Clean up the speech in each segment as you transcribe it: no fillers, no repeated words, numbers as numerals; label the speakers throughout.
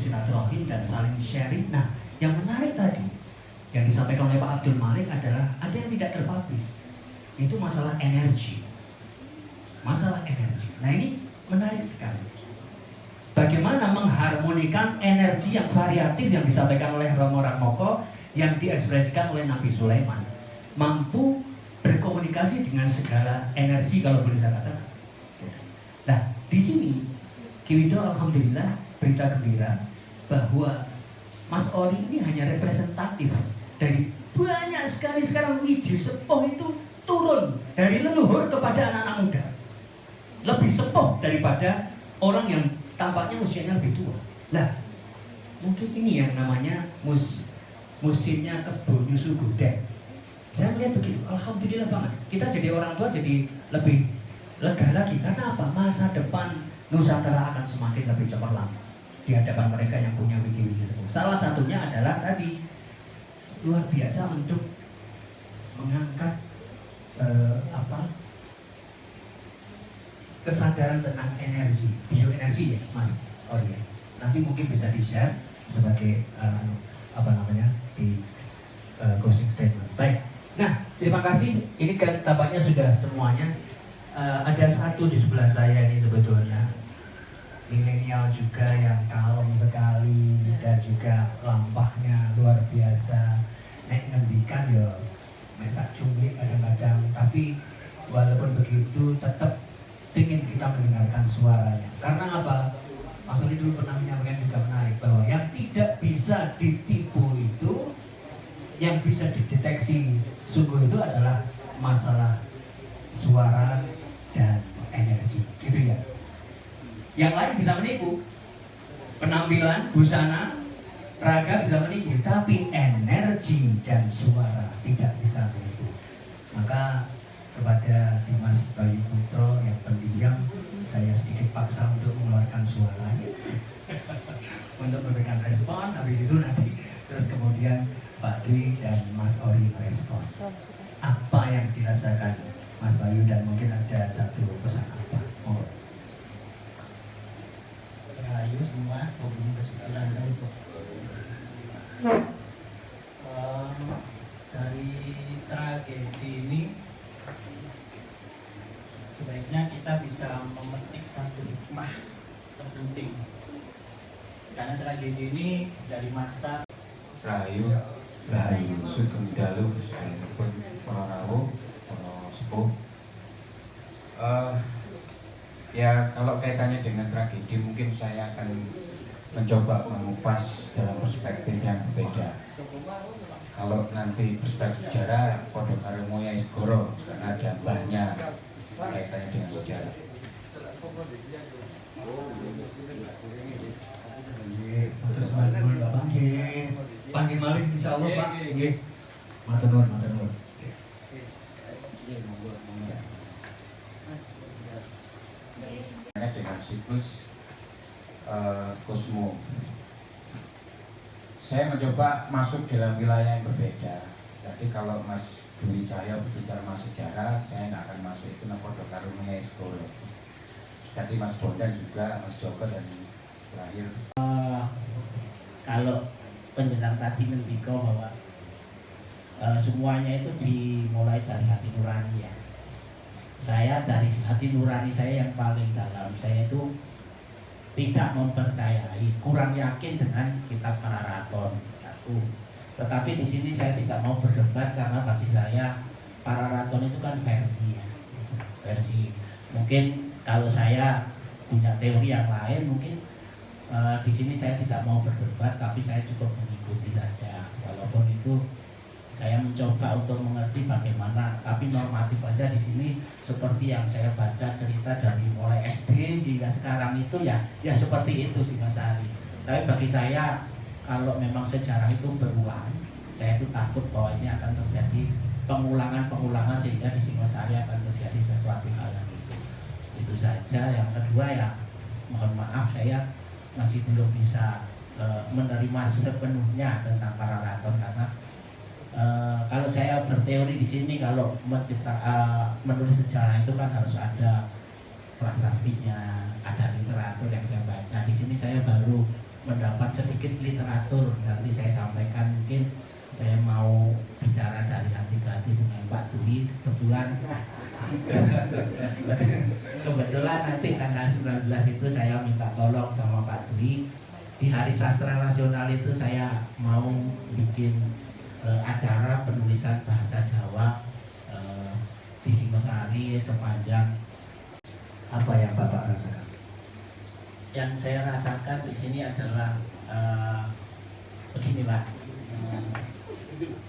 Speaker 1: silaturahim dan saling sharing. Nah, yang menarik tadi yang disampaikan oleh Pak Abdul Malik adalah ada yang tidak terpublish. Itu masalah energi. Masalah energi. Nah, ini menarik sekali. Bagaimana mengharmonikan energi yang variatif yang disampaikan oleh Romo Ratmoko, yang diekspresikan oleh Nabi Sulaiman, mampu berkomunikasi dengan segala energi, kalau boleh saya katakan. Nah, di sini Ki Wido, alhamdulillah, berita gembira bahwa Mas Ori ini hanya representatif dari banyak sekali sekarang wiji sepuh itu turun dari leluhur kepada anak-anak muda, lebih sepuh daripada orang yang tampaknya usianya lebih tua. Nah, mungkin ini yang namanya musimnya kebun nyusul gudeg. Saya melihat begitu, alhamdulillah banget. Kita jadi orang tua jadi lebih lega lagi. Karena apa? Masa depan Nusantara akan semakin lebih cemerlang di hadapan mereka yang punya wiji-wiji sepuh. Salah satunya adalah tadi luar biasa untuk mengangkat kesadaran tentang energi, bioenergi ya, Mas Ori. Nanti mungkin bisa di-share sebagai di closing statement. Baik. Nah, terima kasih. Ini kan tampaknya sudah semuanya. Ada satu di sebelah saya ini sebetulnya milenial juga yang kalem sekali dan juga lampahnya luar biasa. Nek ngendikan ya mesak cumblik kadang-kadang, tapi walaupun begitu tetap ingin kita mendengarkan suaranya. Karena apa? Mas Ori dulu pernah menyampaikan juga menarik bahwa yang tidak bisa ditipu itu, yang bisa dideteksi sungguh itu adalah masalah suara dan energi, gitu ya. Yang lain bisa menipu, penampilan, busana, raga bisa menipu, tapi energi dan suara tidak bisa menipu. Maka kepada Dimas Bayu Putro yang pendiam, saya sedikit paksa untuk mengeluarkan suaranya untuk memberikan respon. Habis itu nanti terus kemudian Pak Dwi dan Mas Ori merespon apa yang dirasakan Mas Bayu, dan mungkin ada satu pesan apa.
Speaker 2: Rahayu semua, hobi bersekitar dari tragedi ini sebaiknya kita bisa memetik satu hikmah terpenting, karena tragedi ini dari masa
Speaker 3: Rahayu Sugeng Dalu pun para rawuh, para sepuh. Ya, kalau kaitannya dengan tragedi mungkin saya akan mencoba mengupas dalam perspektif yang berbeda. Kalau nanti perspektif sejarah, Podo karo Moya Isgoro, karena ada mbahnya kaitannya dengan sejarah.
Speaker 1: Terus manggul Bapak panggil malih insyaallah Pak. Nggih. Matur nuwun, matur nuwun.
Speaker 3: Dengan siklus kosmo, saya mencoba masuk dalam wilayah yang berbeda. Jadi kalau Mas Dwi Cahyo berbicara mas sejarah, saya nggak akan masuk itu Podo karo Moya Isgoro. Jadi Mas Bondan juga, Mas Joko, dan terakhir
Speaker 2: kalau penjelang tadi mendiko bahwa semuanya itu dimulai dari hati nurani ya. Saya dari hati nurani saya yang paling dalam, saya itu tidak mempercayai, kurang yakin dengan kitab Pararaton. Tetapi di sini saya tidak mau berdebat karena bagi saya Pararaton itu kan versi ya. Versi. Mungkin kalau saya punya teori yang lain, mungkin di sini saya tidak mau berdebat, tapi saya cukup mengikuti saja. Walaupun itu saya mencoba untuk mengerti bagaimana, tapi normatif aja di sini seperti yang saya baca cerita dari mulai SD hingga sekarang itu ya seperti itu sih Mas Ari. Tapi bagi saya kalau memang sejarah itu berulang, saya itu takut bahwa ini akan terjadi pengulangan sehingga di Singosari akan terjadi sesuatu hal yang itu saja. Yang kedua ya mohon maaf, saya masih belum bisa menerima sepenuhnya tentang Pararaton karena kalau saya berteori di sini, kalau menulis sejarah itu kan harus ada prasastinya, ada literatur yang saya baca. Di sini saya baru mendapat sedikit literatur. Nanti saya sampaikan, mungkin saya mau bicara dari hati ke hati dengan Pak Dwi. Kebetulan nanti tanggal 19 itu saya minta tolong sama Pak Dwi. Di Hari Sastra Nasional itu saya mau bikin acara penulisan bahasa Jawa di Singosari sepanjang.
Speaker 1: Apa yang Bapak rasakan?
Speaker 2: Yang saya rasakan di sini adalah begini Pak,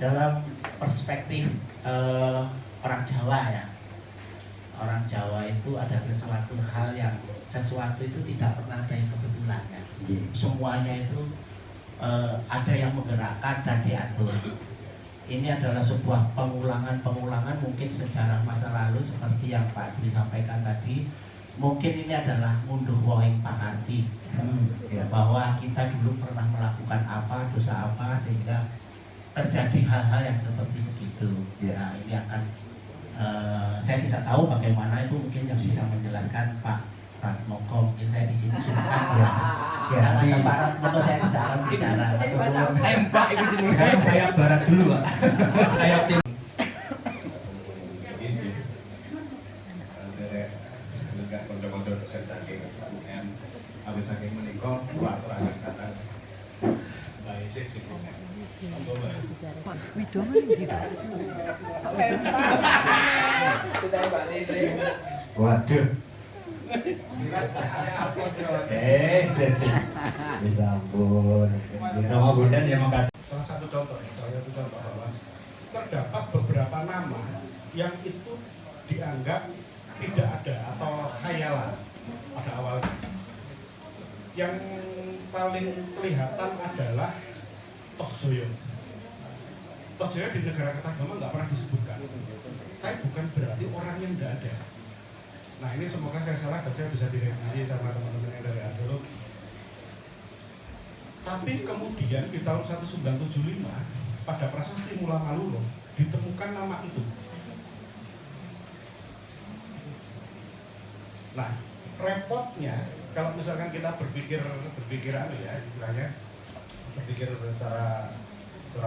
Speaker 2: dalam perspektif orang Jawa ya, orang Jawa itu ada sesuatu hal yang sesuatu itu tidak pernah ada yang kebetulan ya. Semuanya itu ada yang menggerakkan dan diatur. Ini adalah sebuah pengulangan mungkin sejarah masa lalu seperti yang Pak Dwi sampaikan tadi. Mungkin ini adalah munduh wohing pangarti, bahwa kita dulu pernah melakukan apa, dosa apa, sehingga terjadi hal-hal yang seperti begitu. Nah, ini akan saya tidak tahu bagaimana itu, mungkin yang bisa menjelaskan Pak Ratmoko. Mungkin saya di sini sudah karena Pak Ratmoko saya tidak akan bicara.
Speaker 1: Tembak itu jenis. Saya barat dulu Pak. Saya tim.
Speaker 4: Konco-konco dosen saking UM, habis saking menikah, kula aturaken kata baik sih punya.
Speaker 1: Waduh. Bisa ampun. Nama Bondan ya maka.
Speaker 4: Salah satu contoh bahwa terdapat beberapa nama yang itu dianggap tidak ada atau khayalan pada awalnya. Yang paling kelihatan adalah Tohjoyo. Tohjoyo di negara Kertagama nggak pernah disebutkan, tapi bukan berarti orang yang nggak ada. Nah ini semoga saya salah dan saya bisa direvisi sama teman-teman yang dari arkeologi. Tapi kemudian di tahun 1975 pada prasasti Mula Maluro ditemukan nama itu. Nah, repotnya kalau misalkan kita berpikir ya, istilahnya berpikir secara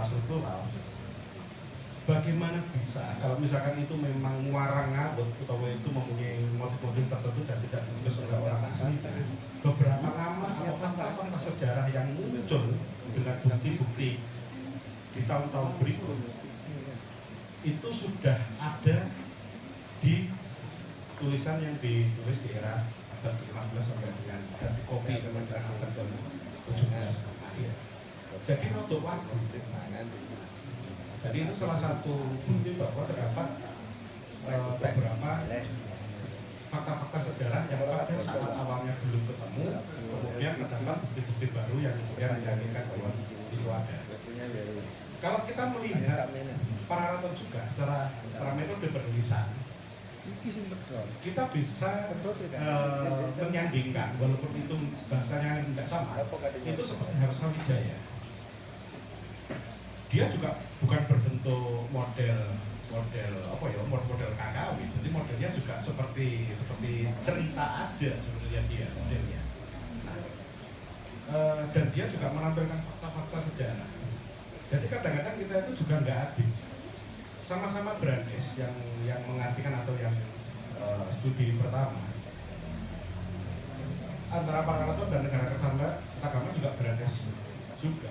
Speaker 4: struktural, bagaimana bisa kalau misalkan itu memang muarang ngabut atau itu mempunyai motif-motif tertentu dan tidak ditulis oleh orang asli, beberapa nama atau fakta-fakta sejarah yang muncul dengan bukti-bukti di tahun-tahun berikut itu sudah ada di tulisan yang ditulis di era abad ke-15 sampai dengan dan di kopi kemudian abad ke-17 akhir. Jadi untuk waktu. Jadi itu salah satu bukti bahwa terdapat beberapa fakta-fakta sejarah yang pada saat awalnya belum ketemu, kemudian terdapat bukti-bukti baru yang kemudian menjadikan bahwa itu ada. Kalau kita melihat Pararaton juga secara metode penulisan, kita bisa menyandingkan, walaupun itu bahasanya tidak sama, itu seperti Harsa Wijaya. Dia juga bukan berbentuk model KKW, jadi modelnya juga seperti cerita aja sebenarnya dia modelnya. Dan dia juga menampilkan fakta-fakta sejarah. Jadi kadang-kadang kita itu juga nggak adil. Sama-sama Brandes yang mengartikan atau yang studi pertama antara Pararaton dan negara Kertagama juga Brandes juga.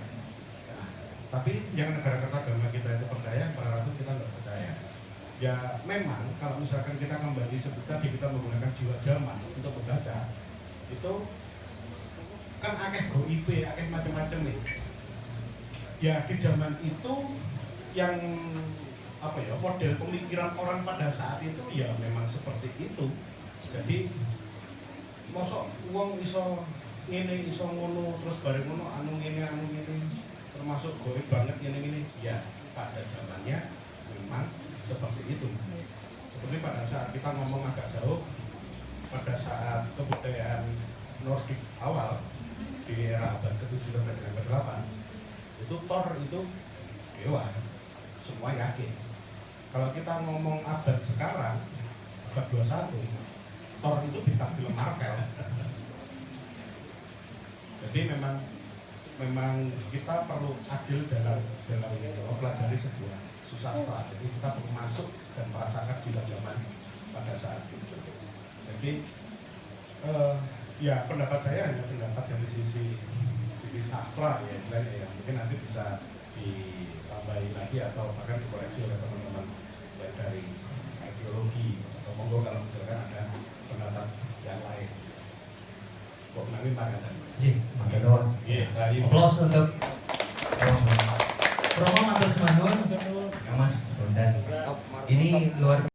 Speaker 4: Tapi yang negara Kertagama kita itu percaya, Pararaton kita nggak percaya. Ya memang kalau misalkan kita kembali seperti tadi kita menggunakan jiwa zaman untuk membaca, itu kan akeh goipe, akeh macam-macam nih. Ya di zaman itu yang model pemikiran orang pada saat itu ya memang seperti itu. Jadi mosok uang iso ngene iso ngono terus bareng ngono anu ngene termasuk goib banget ngene ya pada zamannya memang seperti itu. Seperti pada saat kita ngomong agak jauh, pada saat kebudayaan Nordik awal di era abad ke-7 sampai dengan ke-8 itu Thor itu dewa, semua yakin. Kalau kita ngomong abad sekarang, abad 21, Thor itu bintang film Marvel. Jadi memang memang kita perlu adil dalam mempelajari sebuah susastra. Jadi kita perlu masuk dan merasakan juga zaman pada saat itu. Jadi ya pendapat saya hanya pendapat dari sisi sastra ya istilahnya ya. Mungkin nanti bisa ditambahi lagi atau bahkan dikoreksi oleh teman-teman ya, dari ideologi atau monggo kalau misalkan ada pendapat yang lain. Kok nanti tangan.
Speaker 1: Ji, matur nuwun.
Speaker 4: Iya, dari
Speaker 1: Aplaus untuk Romo matur suwun, Mas Bondan. Ini luar